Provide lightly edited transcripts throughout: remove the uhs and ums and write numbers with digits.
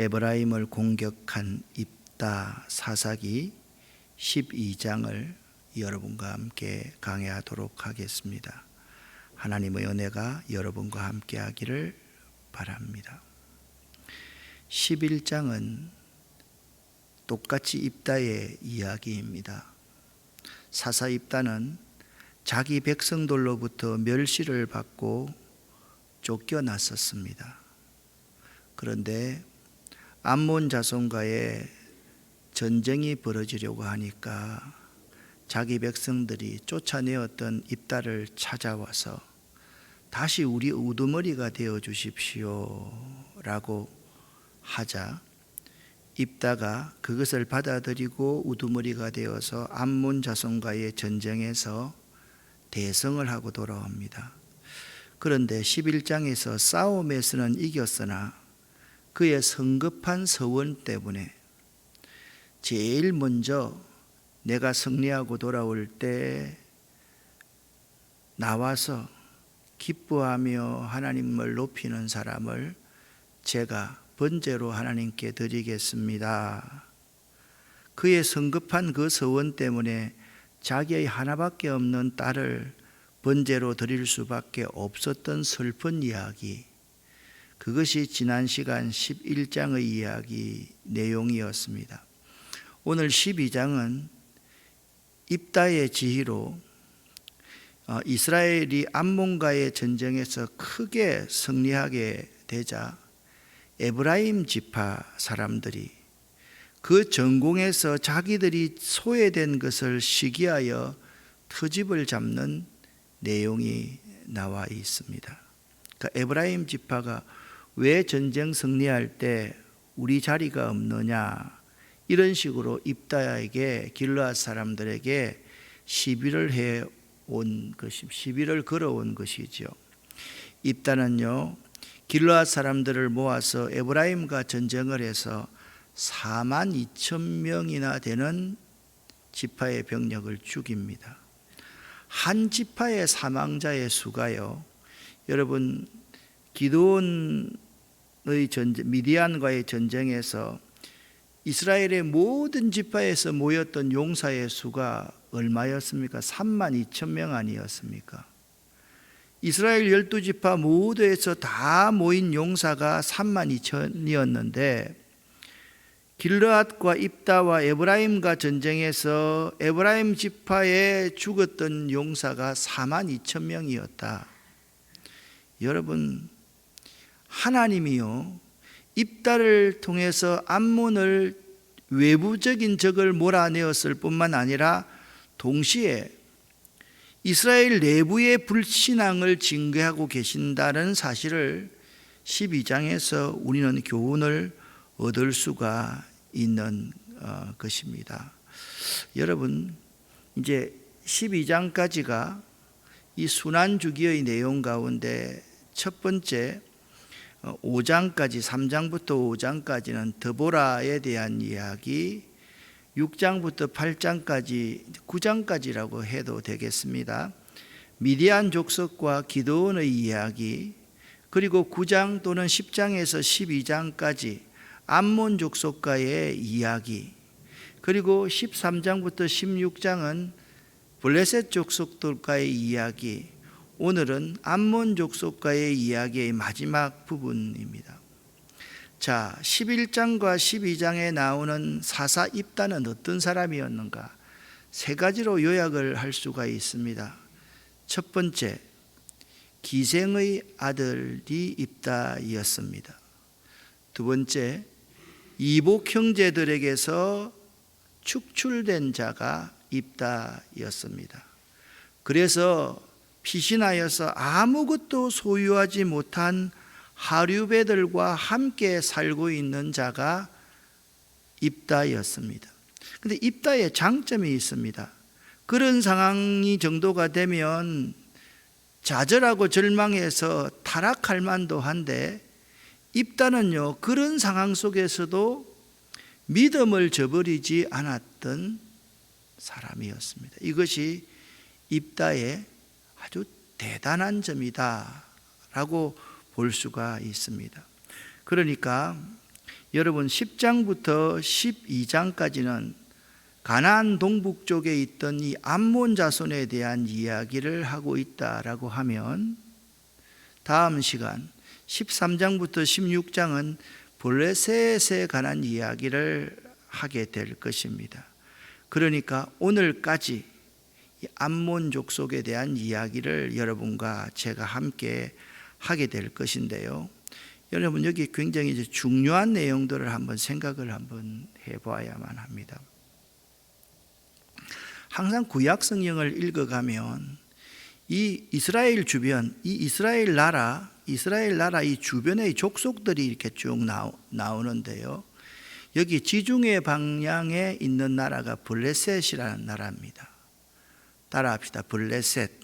에브라임을 공격한 입다 사사기 12장을 여러분과 함께 강해하도록 하겠습니다. 하나님의 은혜가 여러분과 함께 하기를 바랍니다. 11장은 똑같이 입다의 이야기입니다. 사사 입다는 자기 백성들로부터 멸시를 받고 쫓겨났었습니다. 그런데 암몬 자손과의 전쟁이 벌어지려고 하니까 자기 백성들이 쫓아내었던 입다를 찾아와서 다시 우리 우두머리가 되어 주십시오 라고 하자 입다가 그것을 받아들이고 우두머리가 되어서 암몬 자손과의 전쟁에서 대성을 하고 돌아옵니다. 그런데 11장에서 싸움에서는 이겼으나 그의 성급한 서원 때문에 제일 먼저 내가 승리하고 돌아올 때 나와서 기뻐하며 하나님을 높이는 사람을 제가 번제로 하나님께 드리겠습니다. 그의 성급한 그 서원 때문에 자기의 하나밖에 없는 딸을 번제로 드릴 수밖에 없었던 슬픈 이야기, 그것이 지난 시간 11장의 이야기 내용이었습니다. 오늘 12장은 입다의 지휘로 이스라엘이 암몬과의 전쟁에서 크게 승리하게 되자 에브라임 지파 사람들이 그 전공에서 자기들이 소외된 것을 시기하여 트집을 잡는 내용이 나와 있습니다. 그러니까 에브라임 지파가 왜 전쟁 승리할 때 우리 자리가 없느냐, 이런 식으로 입다에게 길르앗 사람들에게 시비를 걸어온 것이죠. 입다는요, 길르앗 사람들을 모아서 에브라임과 전쟁을 해서 42,000명이나 되는 지파의 병력을 죽입니다. 한 지파의 사망자의 수가요, 여러분 기드온의 전쟁, 미디안과의 전쟁에서 이스라엘의 모든 지파에서 모였던 용사의 수가 얼마였습니까? 32,000명 아니었습니까? 이스라엘 12지파 모두에서 다 모인 용사가 32,000이었는데 길르앗과 입다와 에브라임과 전쟁에서 에브라임 지파에 죽었던 용사가 42,000명이었다. 여러분, 하나님이요, 입다를 통해서 암몬을 외부적인 적을 몰아내었을 뿐만 아니라 동시에 이스라엘 내부의 불신앙을 징계하고 계신다는 사실을 12장에서 우리는 교훈을 얻을 수가 있는 것입니다. 여러분, 이제 12장까지가 이 순환주기의 내용 가운데 첫 번째 5장까지, 3장부터 5장까지는 드보라에 대한 이야기, 6장부터 8장까지, 9장까지라고 해도 되겠습니다. 미디안 족속과 기드온의 이야기, 그리고 9장 또는 10장에서 12장까지 암몬 족속과의 이야기, 그리고 13장부터 16장은 블레셋 족속들과의 이야기, 오늘은 암몬 족속과의 이야기의 마지막 부분입니다. 자, 11장과 12장에 나오는 사사 입다는 어떤 사람이었는가? 세 가지로 요약을 할 수가 있습니다. 첫 번째, 기생의 아들이 입다였습니다. 두 번째, 이복 형제들에게서 축출된 자가 입다였습니다. 그래서 피신하여서 아무것도 소유하지 못한 하류베들과 함께 살고 있는 자가 입다였습니다. 그런데 입다의 장점이 있습니다. 그런 상황이 정도가 되면 좌절하고 절망해서 타락할 만도 한데, 입다는요, 그런 상황 속에서도 믿음을 저버리지 않았던 사람이었습니다. 이것이 입다의 아주 대단한 점이다 라고 볼 수가 있습니다. 그러니까 여러분 10장부터 12장까지는 가나안 동북쪽에 있던 이 암몬 자손에 대한 이야기를 하고 있다라고 하면, 다음 시간 13장부터 16장은 블레셋에 관한 이야기를 하게 될 것입니다. 그러니까 오늘까지 이 암몬 족속에 대한 이야기를 여러분과 제가 함께 하게 될 것인데요. 여러분 여기 굉장히 이제 중요한 내용들을 한번 생각을 한번 해봐야만 합니다. 항상 구약 성경을 읽어가면 이 이스라엘 주변, 이 이스라엘 나라 이 주변의 족속들이 이렇게 쭉 나오는데요. 여기 지중해 방향에 있는 나라가 블레셋이라는 나라입니다. 따라합시다. 블레셋.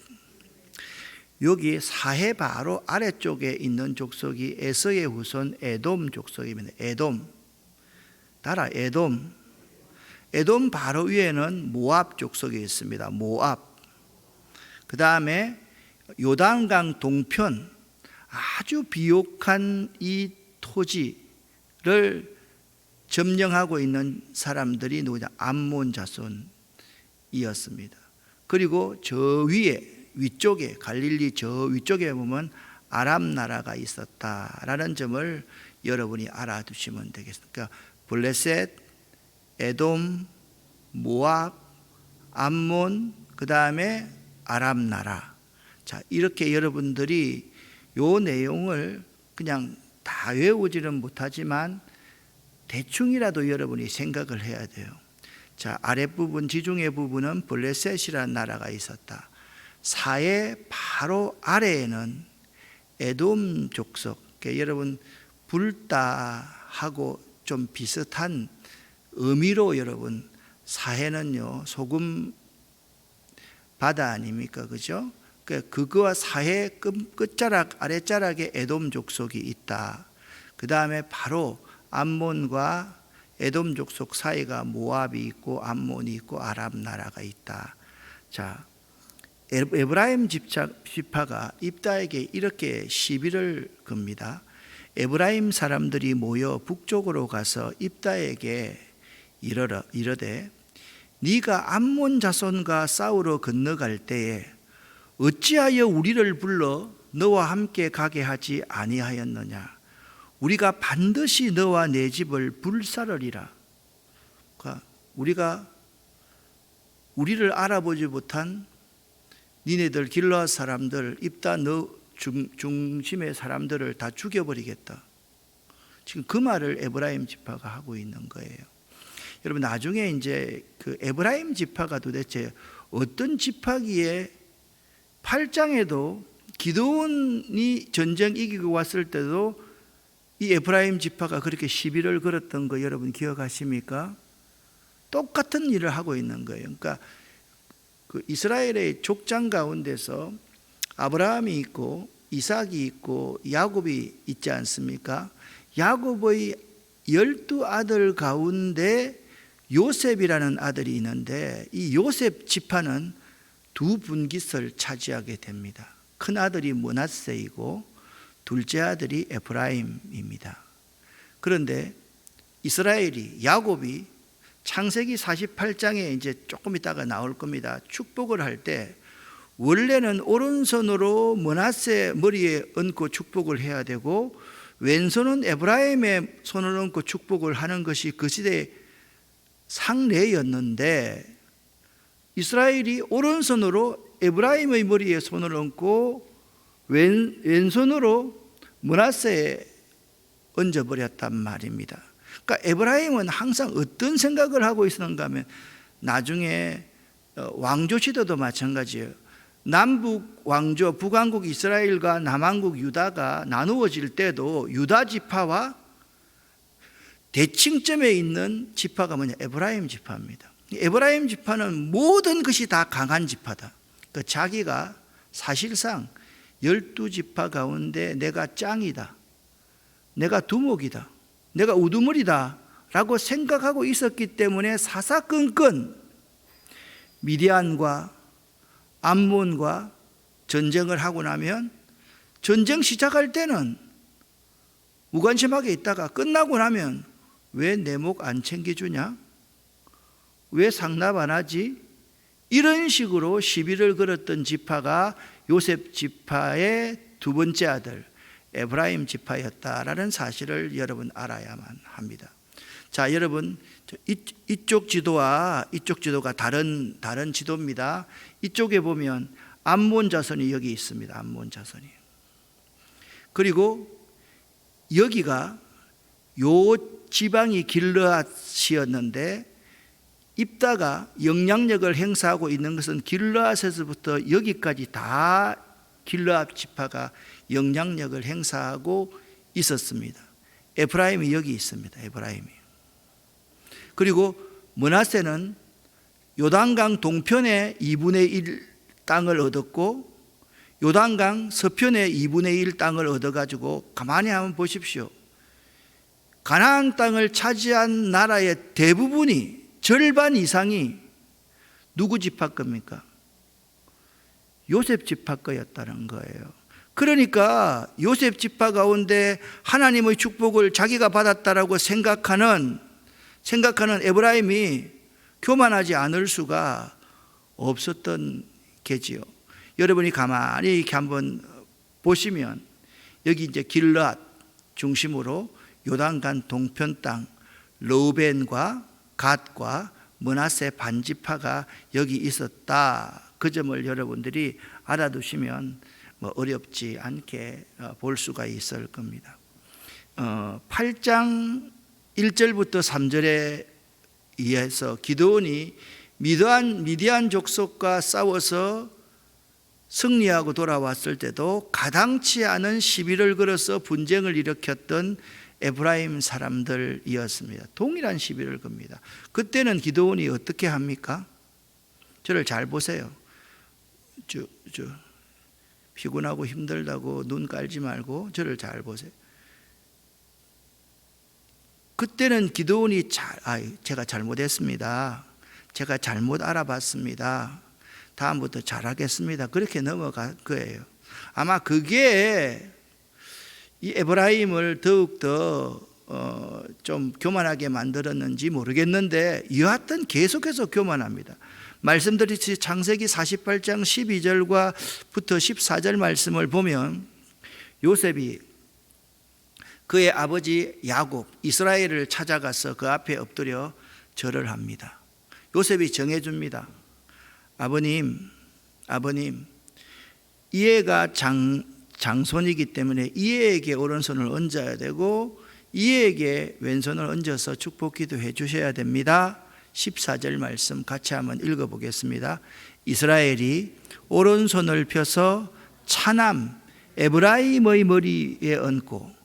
여기 사해 바로 아래쪽에 있는 족속이 에서의 후손 에돔 족속입니다. 에돔. 따라 에돔. 에돔 바로 위에는 모압 족속이 있습니다. 모압. 그 다음에 요단강 동편 아주 비옥한 이 토지를 점령하고 있는 사람들이 누구냐? 암몬 자손이었습니다. 그리고 저 위쪽에 갈릴리 저 위쪽에 보면 아람 나라가 있었다라는 점을 여러분이 알아두시면 되겠습니다. 그러니까 블레셋, 에돔, 모압, 암몬, 그 다음에 아람 나라. 자, 이렇게 여러분들이 요 내용을 그냥 다 외우지는 못하지만 대충이라도 여러분이 생각을 해야 돼요. 자, 아랫부분 지중해 부분은 블레셋이라는 나라가 있었다. 사해 바로 아래에는 에돔 족속, 그러니까 여러분 불다하고 좀 비슷한 의미로 여러분 사해는요 소금 바다 아닙니까? 그죠? 그거와 사해 끝자락 아랫자락에 에돔 족속이 있다. 그 다음에 바로 암몬과 에돔 족속 사이가 모압이 있고 암몬이 있고 아람 나라가 있다. 자, 에브라임 지파가 입다에게 이렇게 시비를 겁니다. 에브라임 사람들이 모여 북쪽으로 가서 입다에게 이르되 네가 암몬 자손과 싸우러 건너갈 때에 어찌하여 우리를 불러 너와 함께 가게 하지 아니하였느냐? 우리가 반드시 너와 내 집을 불사르리라. 그러니까 우리를 알아보지 못한 니네들 길르앗 사람들 입다 너 중심의 사람들을 다 죽여버리겠다. 지금 그 말을 에브라임 지파가 하고 있는 거예요. 여러분 나중에 이제 그 에브라임 지파가 도대체 어떤 지파기에 8장에도 기드온이 전쟁 이기고 왔을 때도 이 에브라임 지파가 그렇게 시비를 걸었던 거 여러분 기억하십니까? 똑같은 일을 하고 있는 거예요. 그러니까 그 이스라엘의 족장 가운데서 아브라함이 있고 이삭이 있고 야곱이 있지 않습니까? 야곱의 12아들 가운데 요셉이라는 아들이 있는데 이 요셉 지파는 두 분깃을 차지하게 됩니다. 큰 아들이 므낫세이고 둘째 아들이 에프라임입니다. 그런데 이스라엘이 야곱이 창세기 48장에 이제 조금 있다가 나올 겁니다. 축복을 할 때 원래는 오른손으로 므낫세 머리에 얹고 축복을 해야 되고 왼손은 에브라임의 손을 얹고 축복을 하는 것이 그 시대의 상례였는데 이스라엘이 오른손으로 에브라임의 머리에 손을 얹고 왼손으로 므낫세에 얹어버렸단 말입니다. 그러니까 에브라임은 항상 어떤 생각을 하고 있었는가 하면 나중에 왕조 시대도 마찬가지예요. 남북 왕조 북왕국 이스라엘과 남왕국 유다가 나누어질 때도 유다 지파와 대칭점에 있는 지파가 뭐냐? 에브라임 지파입니다. 에브라임 지파는 모든 것이 다 강한 지파다. 그 자기가 사실상 12지파 가운데 내가 짱이다, 내가 두목이다, 내가 우두머리다 라고 생각하고 있었기 때문에 사사건건 미디안과 암몬과 전쟁을 하고 나면 전쟁 시작할 때는 무관심하게 있다가 끝나고 나면 왜 내 목 안 챙겨주냐? 왜 상납 안 하지? 이런 식으로 시비를 걸었던 지파가 요셉 지파의 두 번째 아들 에브라임 지파였다라는 사실을 여러분 알아야만 합니다. 자, 여러분, 이쪽 지도와 이쪽 지도가 다른 지도입니다. 이쪽에 보면 암몬 자손이 여기 있습니다. 암몬 자손이. 그리고 여기가 요 지방이 길르앗이었는데 입다가 영향력을 행사하고 있는 것은 길르앗에서부터 여기까지 다 길르앗 지파가 영향력을 행사하고 있었습니다. 에프라임이 여기 있습니다. 에프라임이. 그리고 므낫세는 요단강 동편의 2분의 1 땅을 얻었고 요단강 서편의 2분의 1 땅을 얻어가지고 가만히 한번 보십시오. 가나안 땅을 차지한 나라의 대부분이 절반 이상이 누구 지파 겁니까? 요셉 지파 거였다는 거예요. 그러니까 요셉 지파 가운데 하나님의 축복을 자기가 받았다라고 생각하는 에브라임이 교만하지 않을 수가 없었던 게지요. 여러분이 가만히 이렇게 한번 보시면 여기 이제 길르앗 중심으로 요단강 동편 땅 르우벤과 갓과 므낫세 반지파가 여기 있었다. 그 점을 여러분들이 알아두시면 어렵지 않게 볼 수가 있을 겁니다. 8장 1절부터 3절에 의해서 기드온이 미디안 족속과 싸워서 승리하고 돌아왔을 때도 가당치 않은 시비를 걸어서 분쟁을 일으켰던 에브라임 사람들이었습니다. 동일한 시비를 겁니다. 그때는 기드온이 어떻게 합니까? 저를 잘 보세요. 피곤하고 힘들다고 눈 깔지 말고 저를 잘 보세요. 그때는 기드온이 제가 잘못했습니다. 제가 잘못 알아봤습니다. 다음부터 잘하겠습니다. 그렇게 넘어갈 거예요. 아마 그게 이 에브라임을 더욱더 좀 교만하게 만들었는지 모르겠는데 여하튼 계속해서 교만합니다. 말씀드렸듯이 창세기 48장 12절부터 14절 말씀을 보면 요셉이 그의 아버지 야곱 이스라엘을 찾아가서 그 앞에 엎드려 절을 합니다. 요셉이 정해줍니다. 아버님, 이 애가 장손이기 때문에 이 애에게 오른손을 얹어야 되고 이 애에게 왼손을 얹어서 축복 기도해 주셔야 됩니다. 14절 말씀 같이 한번 읽어보겠습니다. 이스라엘이 오른손을 펴서 차남 에브라임의 머리에 얹고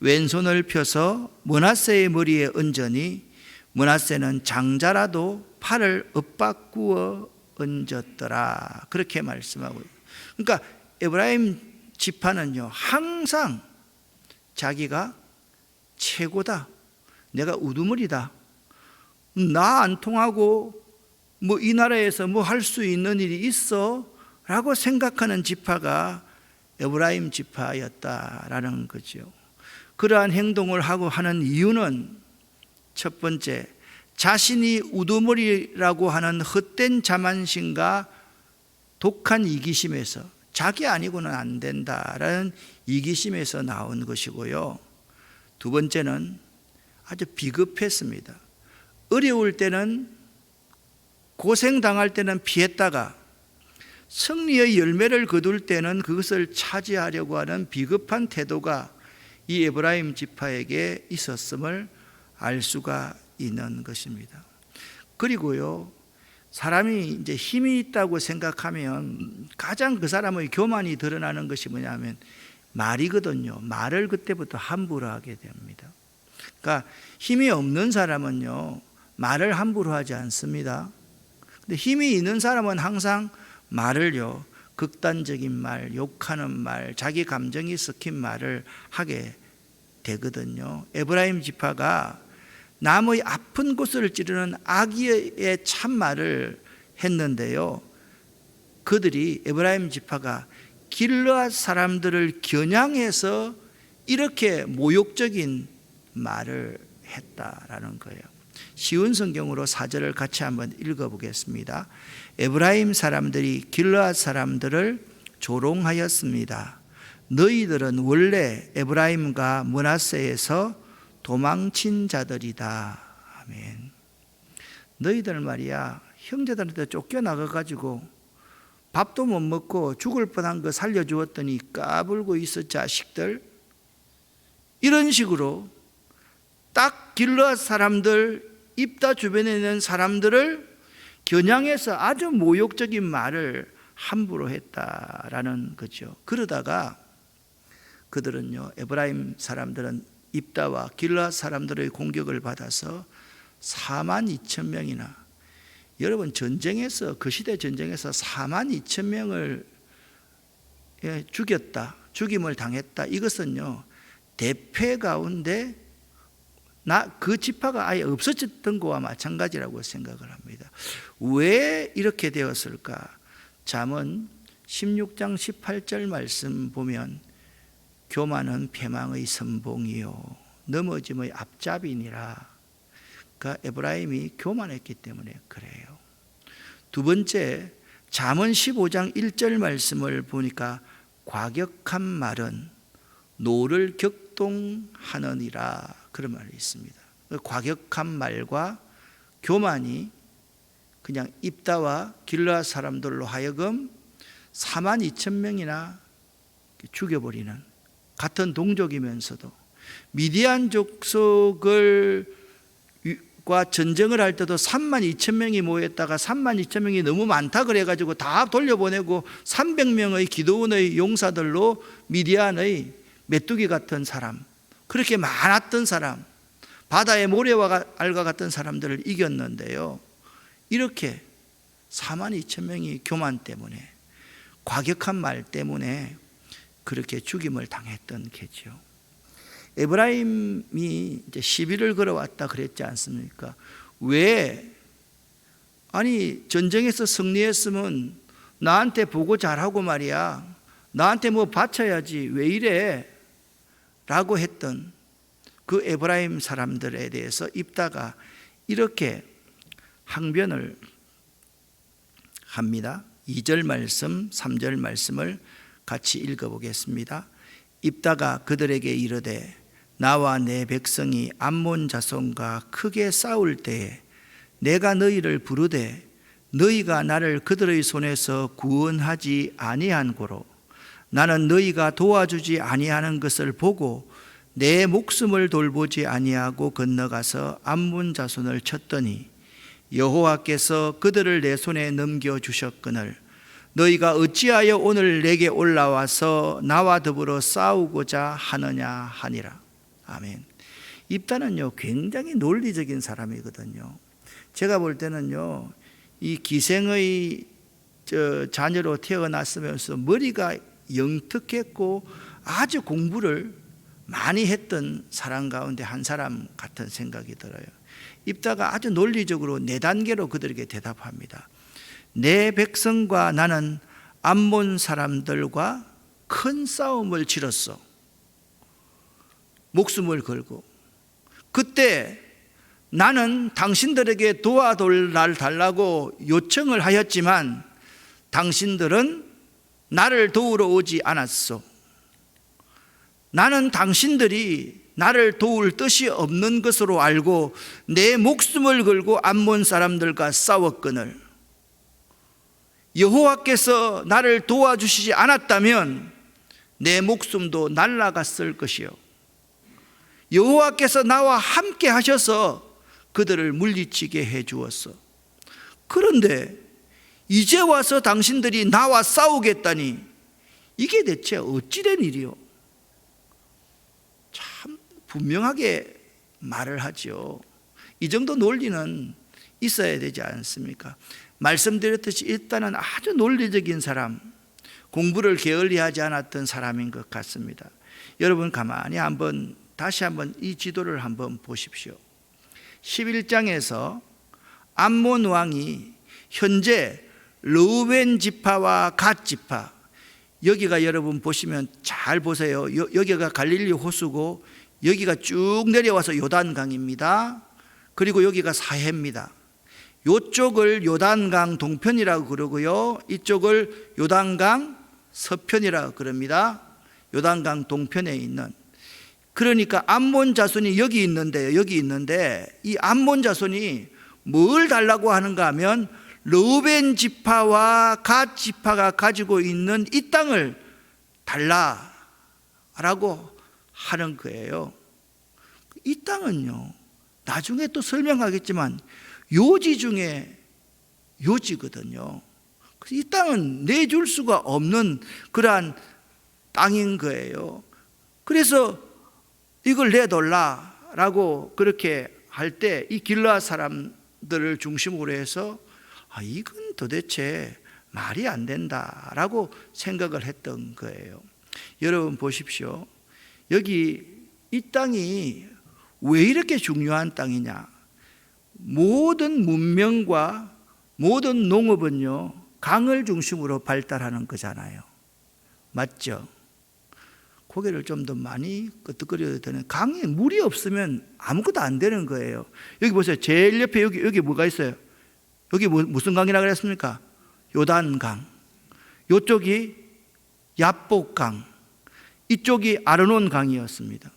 왼손을 펴서 므낫세의 머리에 얹으니 므낫세는 장자라도 팔을 엇바꾸어 얹었더라. 그렇게 말씀하고 있어요. 그러니까 에브라임 지파는요 항상 자기가 최고다, 내가 우두머리다, 나 안 통하고 이 나라에서 할 수 있는 일이 있어 라고 생각하는 지파가 에브라임 지파였다라는 거죠. 그러한 행동을 하고 하는 이유는 첫 번째, 자신이 우두머리라고 하는 헛된 자만심과 독한 이기심에서 자기 아니고는 안 된다라는 이기심에서 나온 것이고요. 두 번째는 아주 비겁했습니다. 어려울 때는 고생당할 때는 피했다가 승리의 열매를 거둘 때는 그것을 차지하려고 하는 비겁한 태도가 이 에브라임 지파에게 있었음을 알 수가 있는 것입니다. 그리고요, 사람이 이제 힘이 있다고 생각하면 가장 그 사람의 교만이 드러나는 것이 뭐냐면 말이거든요. 말을 그때부터 함부로 하게 됩니다. 그러니까 힘이 없는 사람은요, 말을 함부로 하지 않습니다. 근데 힘이 있는 사람은 항상 말을요, 극단적인 말, 욕하는 말, 자기 감정이 섞인 말을 하게 되거든요. 에브라임 지파가 남의 아픈 곳을 찌르는 악의의 참말을 했는데요, 그들이 에브라임 지파가 길르앗 사람들을 겨냥해서 이렇게 모욕적인 말을 했다라는 거예요. 쉬운 성경으로 4절을 같이 한번 읽어보겠습니다. 에브라임 사람들이 길르앗 사람들을 조롱하였습니다. 너희들은 원래 에브라임과 므낫세에서 도망친 자들이다. 아멘. 너희들 말이야, 형제들한테 쫓겨나가가지고 밥도 못 먹고 죽을 뻔한 거 살려주었더니 까불고 있어 자식들. 이런 식으로 딱 길르앗 사람들, 입다 주변에 있는 사람들을 겨냥해서 아주 모욕적인 말을 함부로 했다라는 거죠. 그러다가 그들은요, 에브라임 사람들은 입다와 길르앗 사람들의 공격을 받아서 42,000명이나, 여러분 전쟁에서, 그 시대 전쟁에서 42,000명을 죽였다, 죽임을 당했다. 이것은요, 대패 가운데 그 지파가 아예 없어졌던 거와 마찬가지라고 생각을 합니다. 왜 이렇게 되었을까? 잠언 16장 18절 말씀 보면 교만은 패망의 선봉이요 넘어짐의 앞잡이니라. 그러니까 에브라임이 교만했기 때문에 그래요. 두 번째, 잠언 15장 1절 말씀을 보니까 과격한 말은 노를 격동하느니라, 그런 말이 있습니다. 과격한 말과 교만이 그냥 입다와 길르앗 사람들로 하여금 42,000명이나 죽여버리는, 같은 동족이면서도 미디안 족속을 과 전쟁을 할 때도 32,000명이 모였다가 32,000명이 너무 많다 그래가지고 다 돌려보내고 300명의 기드온의 용사들로 미디안의 메뚜기 같은 사람, 그렇게 많았던 사람, 바다의 모래와 알과 같은 사람들을 이겼는데요, 이렇게 42,000명이 교만 때문에, 과격한 말 때문에 그렇게 죽임을 당했던 게죠. 에브라임이 이제 시비를 걸어왔다 그랬지 않습니까? 왜? 아니, 전쟁에서 승리했으면 나한테 보고 잘하고 말이야, 나한테 뭐 바쳐야지, 왜 이래? 라고 했던 그 에브라임 사람들에 대해서 입다가 이렇게 항변을 합니다. 2절 말씀, 3절 말씀을 같이 읽어보겠습니다. 입다가 그들에게 이르되 나와 내 백성이 암몬 자손과 크게 싸울 때에 내가 너희를 부르되 너희가 나를 그들의 손에서 구원하지 아니한 고로 나는 너희가 도와주지 아니하는 것을 보고 내 목숨을 돌보지 아니하고 건너가서 암몬 자손을 쳤더니 여호와께서 그들을 내 손에 넘겨주셨거늘 너희가 어찌하여 오늘 내게 올라와서 나와 더불어 싸우고자 하느냐 하니라. 아멘. 입다는요, 굉장히 논리적인 사람이거든요. 제가 볼 때는요, 이 기생의 자녀로 태어났으면서 머리가 영특했고 아주 공부를 많이 했던 사람 가운데 한 사람 같은 생각이 들어요. 입다가 아주 논리적으로 4단계로 그들에게 대답합니다. 내 백성과 나는 암몬 사람들과 큰 싸움을 치렀어. 목숨을 걸고. 그때 나는 당신들에게 도와달라고 요청을 하였지만 당신들은 나를 도우러 오지 않았소. 나는 당신들이 나를 도울 뜻이 없는 것으로 알고 내 목숨을 걸고 암몬 사람들과 싸웠거늘 여호와께서 나를 도와주시지 않았다면 내 목숨도 날아갔을 것이요 여호와께서 나와 함께 하셔서 그들을 물리치게 해 주었어. 그런데 이제 와서 당신들이 나와 싸우겠다니 이게 대체 어찌된 일이요? 참 분명하게 말을 하죠. 이 정도 논리는 있어야 되지 않습니까? 말씀드렸듯이 일단은 아주 논리적인 사람, 공부를 게을리하지 않았던 사람인 것 같습니다. 여러분 가만히 다시 한번 이 지도를 한번 보십시오. 11장에서 암몬 왕이 현재 르우벤 지파와 갓 지파, 여기가 여러분 보시면 잘 보세요. 여기가 갈릴리 호수고 여기가 쭉 내려와서 요단강입니다. 그리고 여기가 사해입니다. 이쪽을 요단강 동편이라고 그러고요, 이쪽을 요단강 서편이라고 그럽니다. 요단강 동편에 있는, 그러니까 암몬 자손이 여기 있는데요, 여기 있는데 이 암몬 자손이 뭘 달라고 하는가 하면 르우벤 지파와 갓 지파가 가지고 있는 이 땅을 달라라고 하는 거예요. 이 땅은요, 나중에 또 설명하겠지만 요지 중에 요지거든요. 그래서 이 땅은 내줄 수가 없는 그러한 땅인 거예요. 그래서 이걸 내달라라고 그렇게 할 때 이 길르앗 사람들을 중심으로 해서 이건 도대체 말이 안 된다라고 생각을 했던 거예요. 여러분 보십시오. 여기 이 땅이 왜 이렇게 중요한 땅이냐? 모든 문명과 모든 농업은요, 강을 중심으로 발달하는 거잖아요. 맞죠? 고개를 좀 더 많이 끄덕거려도 되는, 강에 물이 없으면 아무것도 안 되는 거예요. 여기 보세요. 제일 옆에 여기 뭐가 있어요? 여기 무슨 강이라고 그랬습니까? 요단강. 이쪽이 야복강, 이쪽이 아르논 강이었습니다.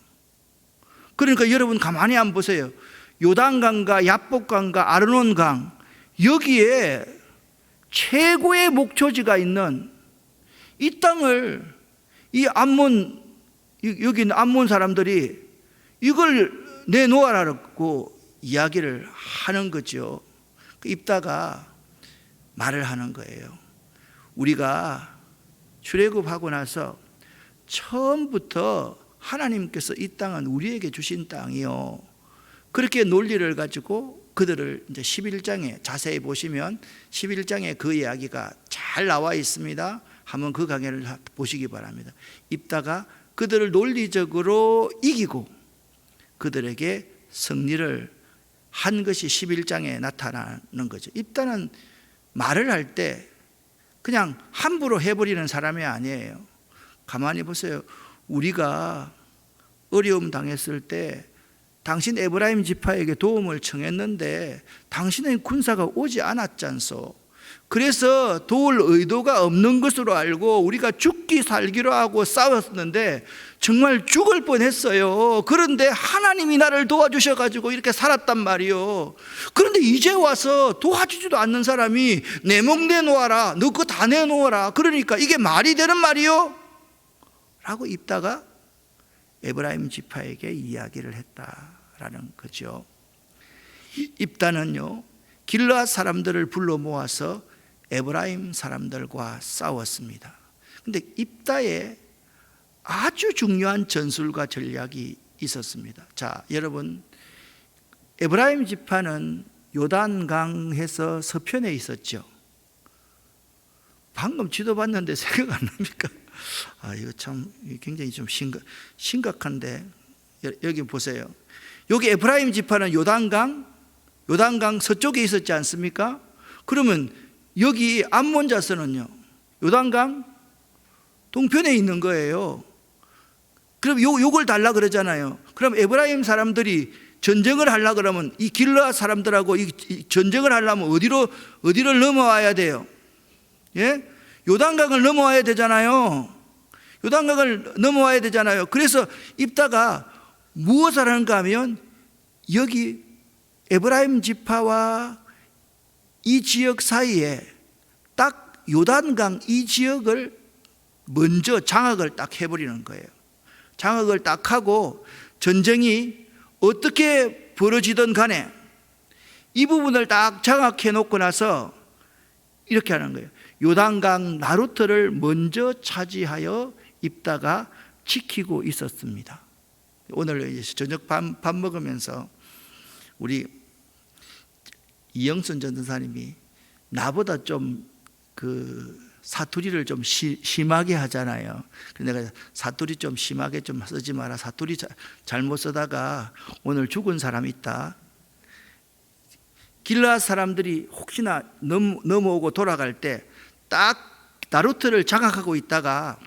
그러니까 여러분 가만히 한번 보세요. 요단강과 야복강과 아르논 강, 여기에 최고의 목초지가 있는 이 땅을 이 암몬, 여기 있는 암몬 사람들이 이걸 내놓아라고 이야기를 하는 거죠. 입다가 말을 하는 거예요. 우리가 출애굽하고 나서 처음부터 하나님께서 이 땅은 우리에게 주신 땅이요, 그렇게 논리를 가지고 그들을 이제 11장에 자세히 보시면 11장에 그 이야기가 잘 나와 있습니다. 한번 그 강의를 보시기 바랍니다. 입다가 그들을 논리적으로 이기고 그들에게 승리를 한 것이 11장에 나타나는 거죠. 입다는 말을 할 때 그냥 함부로 해버리는 사람이 아니에요. 가만히 보세요. 우리가 어려움 당했을 때 당신 에브라임 지파에게 도움을 청했는데 당신의 군사가 오지 않았잖소. 그래서 도울 의도가 없는 것으로 알고 우리가 죽기 살기로 하고 싸웠는데 정말 죽을 뻔했어요. 그런데 하나님이 나를 도와주셔가지고 이렇게 살았단 말이요. 그런데 이제 와서 도와주지도 않는 사람이 내 목 내놓아라, 너 그거 다 내놓아라, 그러니까 이게 말이 되는 말이요? 라고 입다가 에브라임 지파에게 이야기를 했다라는 거죠. 입다는요, 길르앗 사람들을 불러 모아서 에브라임 사람들과 싸웠습니다. 근데 입다에 아주 중요한 전술과 전략이 있었습니다. 자, 여러분, 에브라임 지파는 요단강에서 서편에 있었죠. 방금 지도 봤는데 생각 안 납니까? 이거 참 굉장히 좀 심각한데, 여기 보세요. 여기 에브라임 지파는 요단강 서쪽에 있었지 않습니까? 그러면 여기 암몬 자손은요, 요단강 동편에 있는 거예요. 그럼 요걸 달라 그러잖아요. 그럼 에브라임 사람들이 전쟁을 하려 그러면 이 길르앗 사람들하고 이 전쟁을 하려면 어디를 넘어와야 돼요? 예? 요단강을 넘어와야 되잖아요. 요단강을 넘어와야 되잖아요. 그래서 입다가 무엇을 하는가 하면 여기 에브라임 지파와 이 지역 사이에 딱 요단강 이 지역을 먼저 장악을 딱 해버리는 거예요. 장악을 딱 하고 전쟁이 어떻게 벌어지든 간에 이 부분을 딱 장악해 놓고 나서 이렇게 하는 거예요. 요단강 나루터를 먼저 차지하여 입다가 지키고 있었습니다. 오늘 저녁 밥 먹으면서 우리 이영순 전도사님이 나보다 좀 사투리를 좀 심하게 하잖아요. 그래서 내가 사투리 좀 심하게 좀 쓰지 마라. 사투리 잘못 쓰다가 오늘 죽은 사람이 있다. 길르앗 사람들이 혹시나 넘어오고 돌아갈 때 딱 나루트를 장악하고 있다가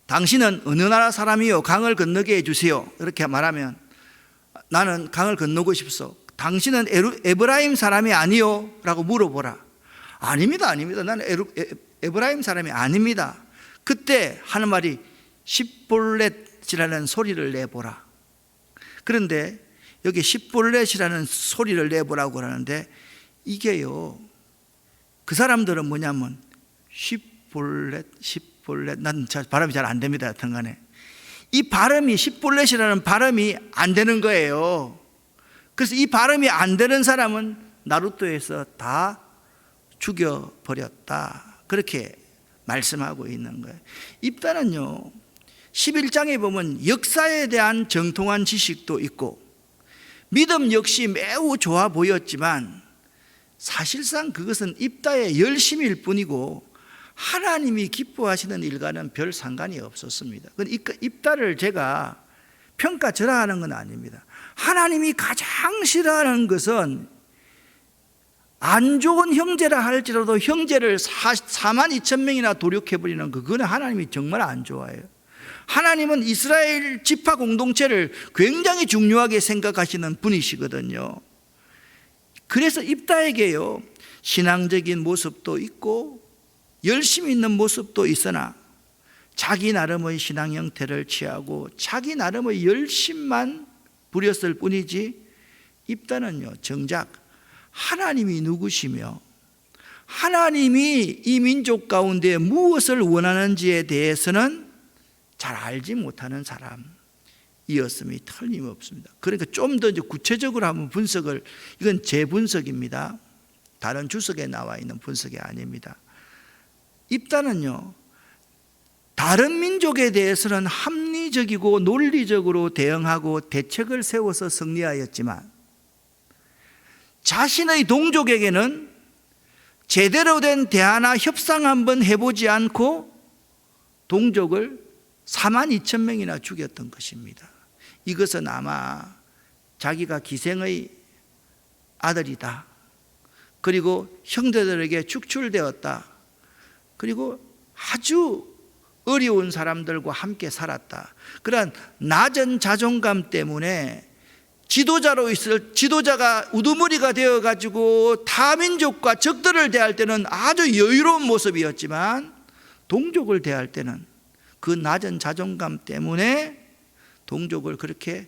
당신은 어느 나라 사람이요? 강을 건너게 해주세요. 이렇게 말하면 나는 강을 건너고 싶소. 당신은 에브라임 사람이 아니요? 라고 물어보라. 아닙니다, 아닙니다. 나는 에브라임 사람이 아닙니다. 그때 하는 말이 십볼렛이라는 소리를 내보라. 그런데 여기 십볼렛이라는 소리를 내보라고 하는데 이게요, 그 사람들은 뭐냐면 십볼렛, 난 발음이 잘 안 됩니다. 여튼 간에 이 발음이 십볼렛이라는 발음이 안 되는 거예요. 그래서 이 발음이 안 되는 사람은 나루토에서 다 죽여버렸다, 그렇게 말씀하고 있는 거예요. 입다는요 11장에 보면 역사에 대한 정통한 지식도 있고 믿음 역시 매우 좋아 보였지만 사실상 그것은 입다의 열심일 뿐이고 하나님이 기뻐하시는 일과는 별 상관이 없었습니다. 입다를 제가 평가절하하는 건 아닙니다. 하나님이 가장 싫어하는 것은 안 좋은 형제라 할지라도 형제를 42,000명이나 도륙해버리는 그거는 하나님이 정말 안 좋아해요. 하나님은 이스라엘 지파 공동체를 굉장히 중요하게 생각하시는 분이시거든요. 그래서 입다에게요 신앙적인 모습도 있고 열심히 있는 모습도 있으나 자기 나름의 신앙 형태를 취하고 자기 나름의 열심만 부렸을 뿐이지 입다는요 정작 하나님이 누구시며 하나님이 이 민족 가운데 무엇을 원하는지에 대해서는 잘 알지 못하는 사람이었음이 틀림없습니다. 그러니까 좀 더 구체적으로 한번 분석을, 이건 제 분석입니다. 다른 주석에 나와 있는 분석이 아닙니다. 입다는요 다른 민족에 대해서는 합리적이고 논리적으로 대응하고 대책을 세워서 승리하였지만 자신의 동족에게는 제대로 된 대화나 협상 한번 해보지 않고 동족을 42,000명이나 죽였던 것입니다. 이것은 아마 자기가 기생의 아들이다, 그리고 형제들에게 축출되었다, 그리고 아주 어려운 사람들과 함께 살았다, 그런 낮은 자존감 때문에 지도자가 우두머리가 되어가지고 타민족과 적들을 대할 때는 아주 여유로운 모습이었지만 동족을 대할 때는 그 낮은 자존감 때문에 동족을 그렇게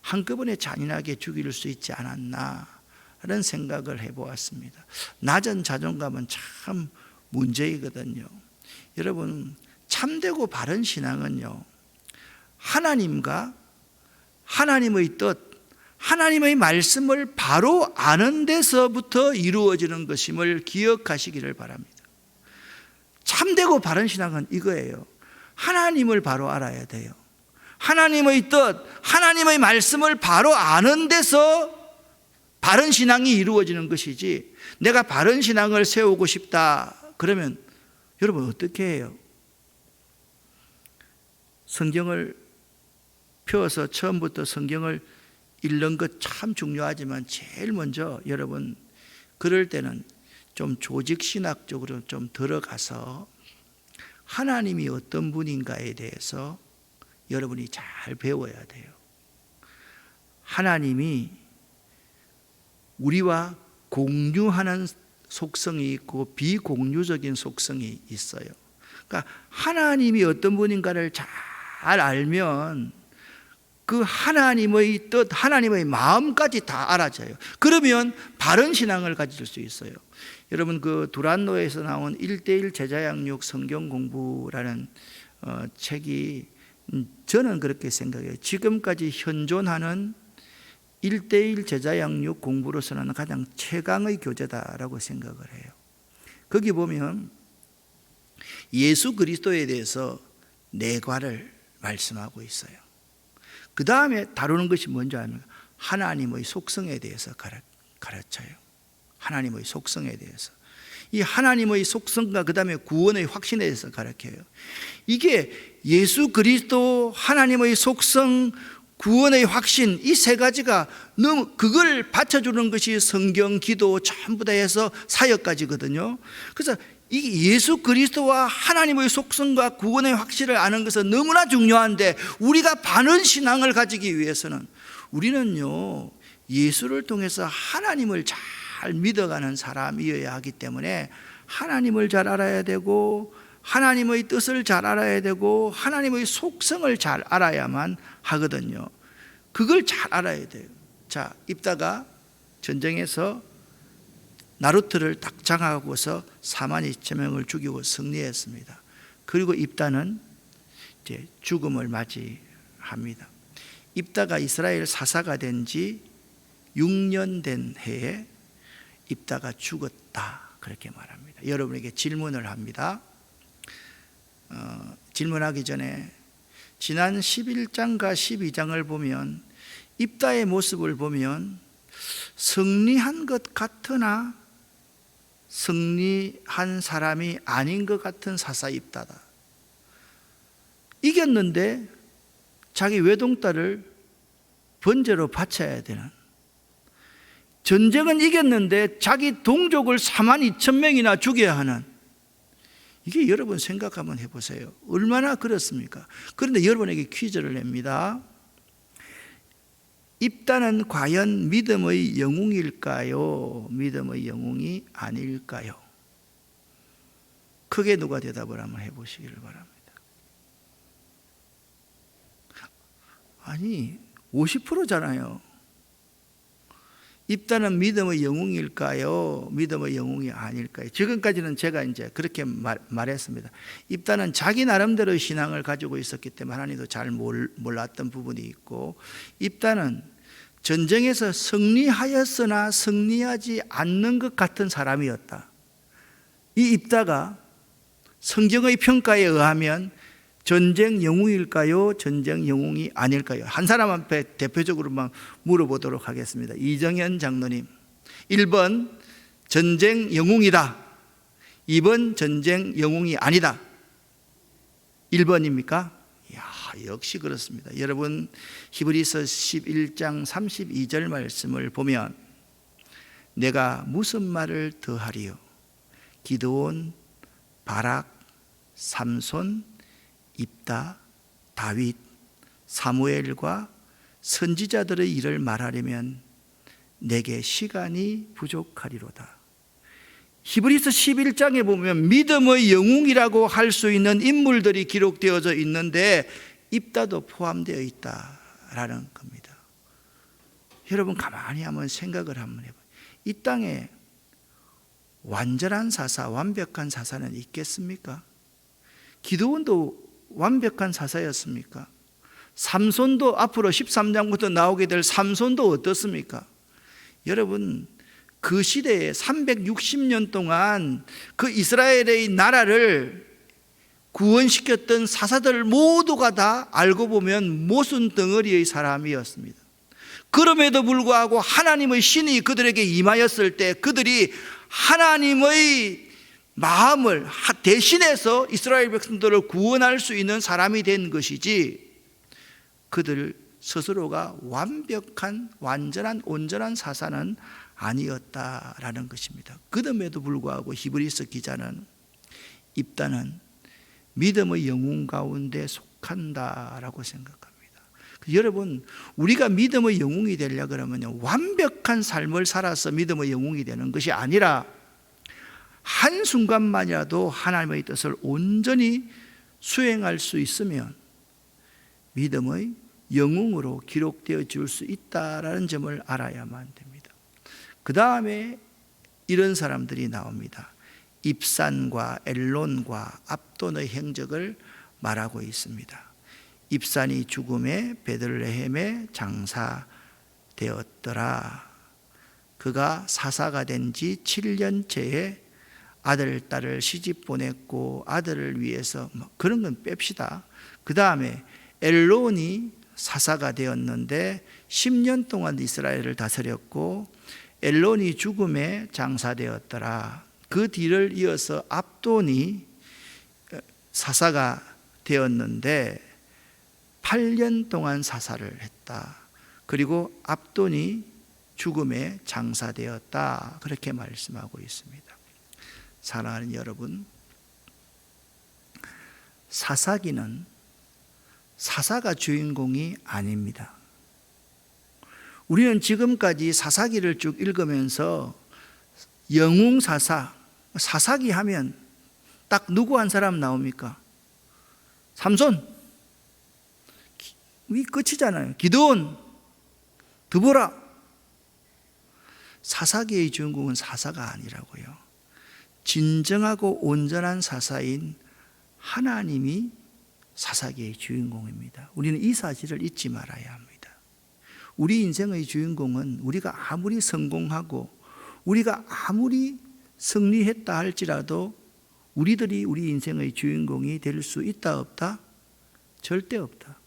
한꺼번에 잔인하게 죽일 수 있지 않았나 하는 생각을 해보았습니다. 낮은 자존감은 참 문제이거든요. 여러분, 참되고 바른 신앙은요 하나님과 하나님의 뜻, 하나님의 말씀을 바로 아는 데서부터 이루어지는 것임을 기억하시기를 바랍니다. 참되고 바른 신앙은 이거예요. 하나님을 바로 알아야 돼요. 하나님의 뜻, 하나님의 말씀을 바로 아는 데서 바른 신앙이 이루어지는 것이지, 내가 바른 신앙을 세우고 싶다 그러면 여러분 어떻게 해요? 성경을 펴서 처음부터 성경을 읽는 것 참 중요하지만 제일 먼저 여러분 그럴 때는 좀 조직신학적으로 좀 들어가서 하나님이 어떤 분인가에 대해서 여러분이 잘 배워야 돼요. 하나님이 우리와 공유하는 속성이 있고 비공유적인 속성이 있어요. 그러니까 하나님이 어떤 분인가를 잘 알면 그 하나님의 뜻, 하나님의 마음까지 다 알아져요. 그러면 바른 신앙을 가질 수 있어요. 여러분 그 두란노에서 나온 1:1 제자양육 성경 공부라는 책이 저는 그렇게 생각해요. 지금까지 현존하는 1:1 제자양육 공부로서는 가장 최강의 교재다라고 생각을 해요. 거기 보면 예수 그리스도에 대해서 내과를 말씀하고 있어요. 그 다음에 다루는 것이 뭔지 아십니까? 하나님의 속성에 대해서 가르쳐요. 하나님의 속성에 대해서. 이 하나님의 속성과 그 다음에 구원의 확신에 대해서 가르쳐요. 이게 예수 그리스도, 하나님의 속성, 구원의 확신, 이 세 가지가 너무 그걸 받쳐주는 것이 성경, 기도 전부 다 해서 사역까지거든요. 그래서 이 예수 그리스도와 하나님의 속성과 구원의 확실을 아는 것은 너무나 중요한데, 우리가 바른 신앙을 가지기 위해서는 우리는요, 예수를 통해서 하나님을 잘 믿어가는 사람이어야 하기 때문에 하나님을 잘 알아야 되고, 하나님의 뜻을 잘 알아야 되고, 하나님의 속성을 잘 알아야만 하거든요. 그걸 잘 알아야 돼요. 자, 입다가 전쟁에서 나루트를 딱 장악하고서 4만 2천 명을 죽이고 승리했습니다. 그리고 입다는 이제 죽음을 맞이합니다. 입다가 이스라엘 사사가 된 지 6년 된 해에 입다가 죽었다, 그렇게 말합니다. 여러분에게 질문을 합니다. 질문하기 전에 지난 11장과 12장을 보면 입다의 모습을 보면 승리한 것 같으나 승리한 사람이 아닌 것 같은 사사 입다다. 이겼는데 자기 외동딸을 번제로 바쳐야 되는, 전쟁은 이겼는데 자기 동족을 4만 2천 명이나 죽여야 하는, 이게 여러분 생각 한번 해보세요. 얼마나 그렇습니까? 그런데 여러분에게 퀴즈를 냅니다. 입다는 과연 믿음의 영웅일까요? 믿음의 영웅이 아닐까요? 크게 누가 대답을 한번 해보시기를 바랍니다. 아니, 50%잖아요. 입다는 믿음의 영웅일까요? 믿음의 영웅이 아닐까요? 지금까지는 제가 이제 그렇게 말했습니다. 입다는 자기 나름대로의 신앙을 가지고 있었기 때문에 하나님도 잘 몰랐던 부분이 있고, 입다는 전쟁에서 승리하였으나 승리하지 않는 것 같은 사람이었다. 이 입다가 성경의 평가에 의하면 전쟁 영웅일까요? 전쟁 영웅이 아닐까요? 한 사람 앞에 대표적으로만 물어보도록 하겠습니다. 이정현 장로님, 1번 전쟁 영웅이다, 2번 전쟁 영웅이 아니다. 1번입니까? 이야, 역시 그렇습니다. 여러분, 히브리서 11장 32절 말씀을 보면 내가 무슨 말을 더하리요? 기드온, 바락, 삼손, 입다, 다윗, 사무엘과 선지자들의 일을 말하려면 내게 시간이 부족하리로다. 히브리서 11장에 보면 믿음의 영웅이라고 할 수 있는 인물들이 기록되어져 있는데 입다도 포함되어 있다라는 겁니다. 여러분, 가만히 한번 생각을 한번 해봐요. 이 땅에 완전한 사사, 완벽한 사사는 있겠습니까? 기드온도 완벽한 사사였습니까? 삼손도, 앞으로 13장부터 나오게 될 삼손도 어떻습니까? 여러분, 그 시대에 360년 동안 그 이스라엘의 나라를 구원시켰던 사사들 모두가 다 알고 보면 모순 덩어리의 사람이었습니다. 그럼에도 불구하고 하나님의 신이 그들에게 임하였을 때 그들이 하나님의 마음을 대신해서 이스라엘 백성들을 구원할 수 있는 사람이 된 것이지, 그들 스스로가 완벽한, 완전한, 온전한 사사는 아니었다라는 것입니다. 그럼에도 불구하고 히브리서 기자는 입다는 믿음의 영웅 가운데 속한다라고 생각합니다. 여러분, 우리가 믿음의 영웅이 되려고 그러면 완벽한 삶을 살아서 믿음의 영웅이 되는 것이 아니라 한순간만이라도 하나님의 뜻을 온전히 수행할 수 있으면 믿음의 영웅으로 기록되어 줄 수 있다라는 점을 알아야만 됩니다. 그 다음에 이런 사람들이 나옵니다. 입산과 엘론과 압돈의 행적을 말하고 있습니다. 입산이 죽음에 베들레헴에 장사되었더라. 그가 사사가 된 지 7년째에 아들, 딸을 시집 보냈고 아들을 위해서 그런 건 뺍시다. 그 다음에 엘론이 사사가 되었는데 10년 동안 이스라엘을 다스렸고 엘론이 죽음에 장사되었더라. 그 뒤를 이어서 압돈이 사사가 되었는데 8년 동안 사사를 했다. 그리고 압돈이 죽음에 장사되었다. 그렇게 말씀하고 있습니다. 사랑하는 여러분, 사사기는 사사가 주인공이 아닙니다. 우리는 지금까지 사사기를 쭉 읽으면서 영웅사사, 사사기 하면 딱 누구 한 사람 나옵니까? 삼손, 이 끝이잖아요. 기드온, 드보라. 사사기의 주인공은 사사가 아니라고요. 진정하고 온전한 사사인 하나님이 사사기의 주인공입니다. 우리는 이 사실을 잊지 말아야 합니다. 우리 인생의 주인공은 우리가 아무리 성공하고 우리가 아무리 승리했다 할지라도 우리들이 우리 인생의 주인공이 될 수 있다 없다? 절대 없다.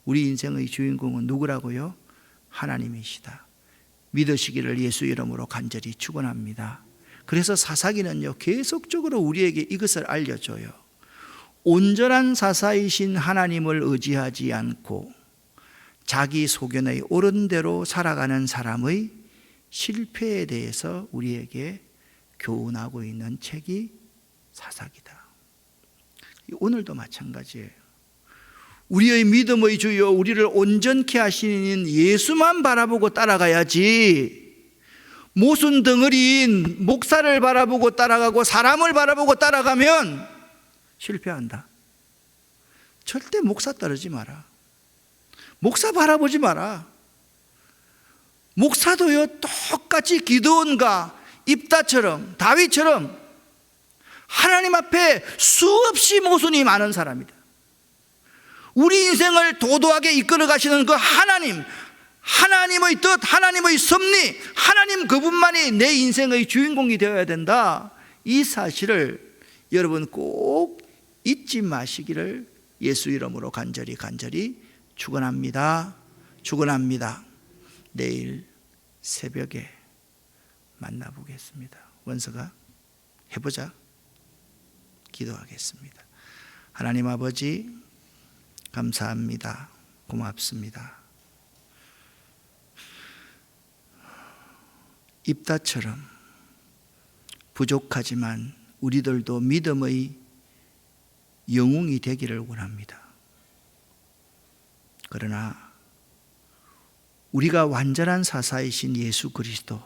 우리 인생의 주인공은 누구라고요? 하나님이시다. 믿으시기를 예수 이름으로 간절히 축원합니다. 그래서 사사기는요, 계속적으로 우리에게 이것을 알려줘요. 온전한 사사이신 하나님을 의지하지 않고 자기 소견의 옳은 대로 살아가는 사람의 실패에 대해서 우리에게 교훈하고 있는 책이 사사기다. 오늘도 마찬가지예요. 우리의 믿음의 주여 우리를 온전케 하시는 예수만 바라보고 따라가야지, 모순 덩어리인 목사를 바라보고 따라가고 사람을 바라보고 따라가면 실패한다. 절대 목사 따르지 마라. 목사 바라보지 마라. 목사도요, 똑같이 기드온과 입다처럼 다윗처럼 하나님 앞에 수없이 모순이 많은 사람이다. 우리 인생을 도도하게 이끌어 가시는 그 하나님, 하나님의 뜻, 하나님의 섭리, 하나님 그분만이 내 인생의 주인공이 되어야 된다. 이 사실을 여러분 꼭 잊지 마시기를 예수 이름으로 간절히 축원합니다. 축원합니다. 내일 새벽에 만나보겠습니다. 원서가 해보자. 기도하겠습니다. 하나님 아버지, 감사합니다. 고맙습니다. 입다처럼 부족하지만 우리들도 믿음의 영웅이 되기를 원합니다. 그러나 우리가 완전한 사사이신 예수 그리스도,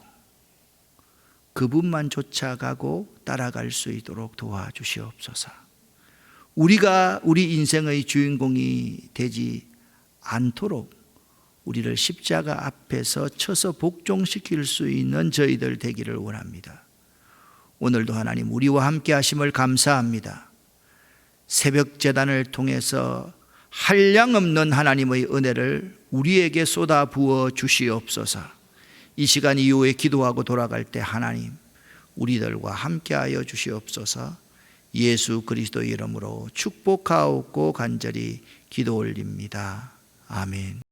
그분만 쫓아가고 따라갈 수 있도록 도와주시옵소서. 우리가 우리 인생의 주인공이 되지 않도록 우리를 십자가 앞에서 쳐서 복종시킬 수 있는 저희들 되기를 원합니다. 오늘도 하나님 우리와 함께 하심을 감사합니다. 새벽 제단을 통해서 한량없는 하나님의 은혜를 우리에게 쏟아 부어 주시옵소서. 이 시간 이후에 기도하고 돌아갈 때 하나님 우리들과 함께하여 주시옵소서. 예수 그리스도의 이름으로 축복하옵고 간절히 기도 올립니다. 아멘.